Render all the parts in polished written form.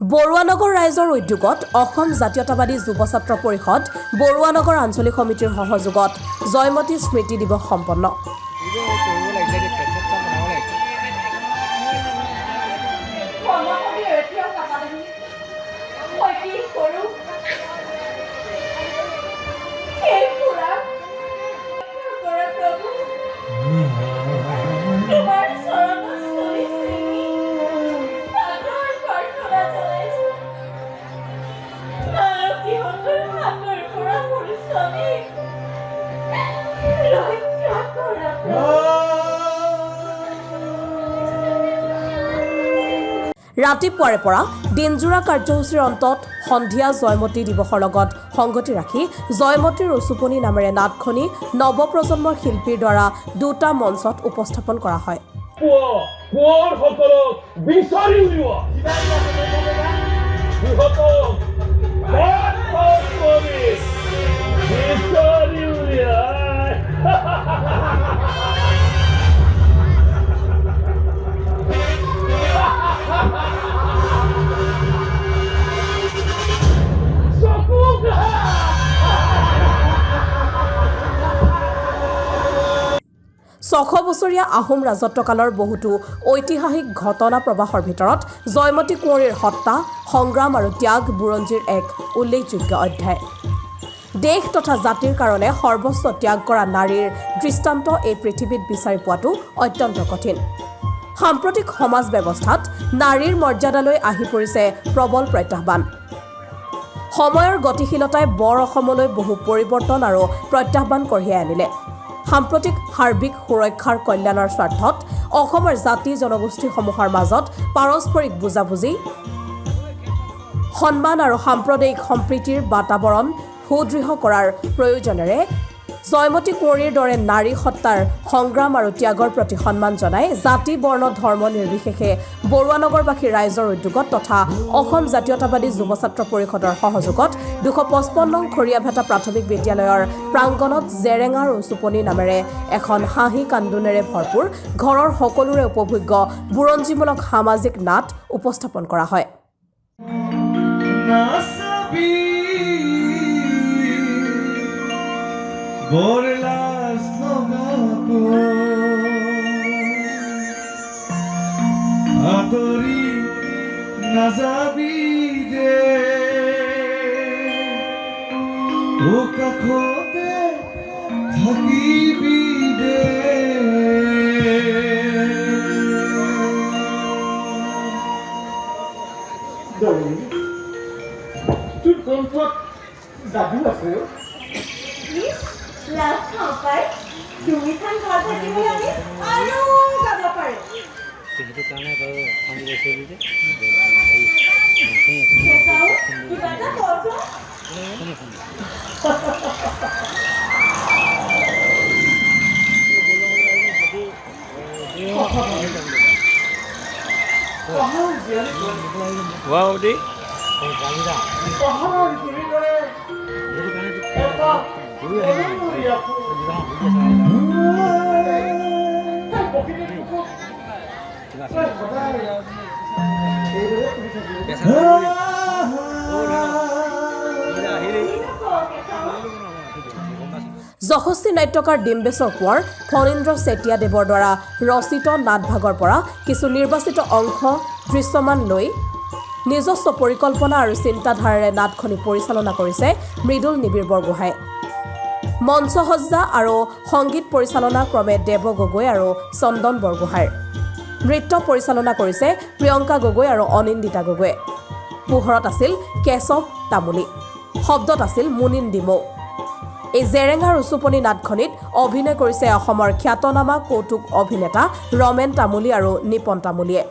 বৰুৱানগৰ ৰাইজৰ উদ্যোগত অসম জাতীয়তাবাদী যুৱ ছাত্ৰ পৰিষদ বৰুৱানগৰ আঞ্চলিক সমিতিৰ সহযোগত জয়মতী স্মৃতি দিৱস সম্পন্ন। ৰাতিপুৱাৰে পৰা দিনজোৰা কাৰ্যসূচীৰ অন্তত সন্ধিয়া জয়মতী দিৱসৰ লগত সংগতি ৰাখি জয়মতীৰ ৰচুপনি নামেৰে নাটখনি নৱপ্ৰজন্মৰ শিল্পীৰ দ্বাৰা দুটা মঞ্চত উপস্থাপন কৰা হয়। ছশ বছৰীয়া আহোম ৰাজত্বকালৰ বহুতো ঐতিহাসিক ঘটনা প্ৰবাহৰ ভিতৰত জয়মতী কুঁৱৰীৰ হত্যা, সংগ্ৰাম আৰু ত্যাগ বুৰঞ্জীৰ এক উল্লেখযোগ্য অধ্যায়। দেশ তথা জাতিৰ কাৰণে সৰ্বস্ব ত্যাগ কৰা নাৰীৰ দৃষ্টান্ত এই পৃথিৱীত বিচাৰি পোৱাটো অত্যন্ত কঠিন। সাম্প্ৰতিক সমাজ ব্যৱস্থাত নাৰীৰ মৰ্যাদালৈ আহি পৰিছে প্ৰবল প্ৰত্যাহ্বান। সময়ৰ গতিশীলতাই বৰ অসমলৈ বহু পৰিৱৰ্তন আৰু প্ৰত্যাহ্বান কঢ়িয়াই আনিলে। সাম্প্ৰতিক সাৰ্বিক সুৰক্ষাৰ কল্যাণৰ স্বাৰ্থত অসমৰ জাতি জনগোষ্ঠীসমূহৰ মাজত পাৰস্পৰিক বুজাবুজি, সন্মান আৰু সাম্প্ৰদায়িক সম্প্ৰীতিৰ বাতাবৰণ সুদৃঢ় কৰাৰ প্ৰয়োজনেৰে জয়মতী কুঁৱৰীৰ দৰে নাৰী সত্তাৰ সংগ্ৰাম আৰু ত্যাগৰ প্ৰতি সন্মান জনাই জাতি বৰ্ণ ধৰ্ম নিৰ্বিশেষে বৰুৱানগৰবাসী ৰাইজৰ উদ্যোগত তথা অসম জাতীয়তাবাদী যুৱ ছাত্ৰ পৰিষদৰ সহযোগত 255 নং খৰিয়াভেটা প্ৰাথমিক বিদ্যালয়ৰ প্ৰাংগণত জেৰেঙা ৰচুপনি নামেৰে এখন হাঁহি কান্দোনেৰে ভৰপূৰ ঘৰৰ সকলোৰে উপভোগ্য বুৰঞ্জীমূলক সামাজিক নাট উপস্থাপন কৰা হয়। Borlas logapo atori nazabi de okakhote thakibi de doi tu kontot dadu ase লাভ খাওঁপাই দুইখন ঘৰ থাকিব আমি আৰু যাব পাৰোঁ। সেইটো কাৰণে বাৰু আমি গৈছোঁ যে কিবা এটা কচোন। যশস্বী নাট্যকাৰ ডিম্বেশ্বৰ কোঁৱৰ, ফণীন্দ্ৰ চেতিয়াদেৱৰ দ্বাৰা ৰচিত নাটভাগৰ পৰা কিছু নিৰ্বাচিত অংশ দৃশ্যমান লৈ নিজস্ব পৰিকল্পনা আৰু চিন্তাধাৰাৰে নাটখনি পৰিচালনা কৰিছে মৃদুল নিবিড় বৰগোহাঁই। মঞ্চসজ্জা আৰু সংগীত পৰিচালনা ক্ৰমে দেৱ গগৈ আৰু চন্দন বৰগোহাঁইৰ। নৃত্য পৰিচালনা কৰিছে প্ৰিয়ংকা গগৈ আৰু অনিন্দিতা গগৈয়ে। পোহৰত আছিল কেশৱ তামুলী, শব্দত আছিল মুনিন ডিমৌ। এই জেৰেঙা ৰচুপনি নাটখনিত অভিনয় কৰিছে অসমৰ খ্যাতনামা কৌতুক অভিনেতা ৰমেন তামুলী আৰু নিপন তামুলীয়ে।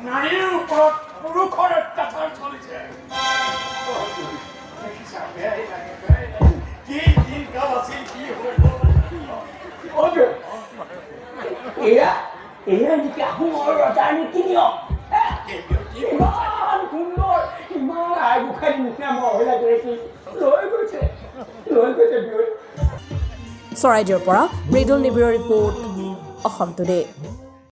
নাৰীৰ ওপৰত পুৰুষৰ অত্যাচাৰ চলিছে কি দিনকাল আছিল কি এয়া নেকি আহোমৰ ৰজাৰ নীতি নিয়ম ইমান সুন্দৰ ইমান আইগোখাই নিচিনা মহিলাগৰাকী লৈ গৈছে চৰাইদেউৰ পৰা মৃদুল নিবিড়ৰ ৰিপৰ্ট অসম টুডে।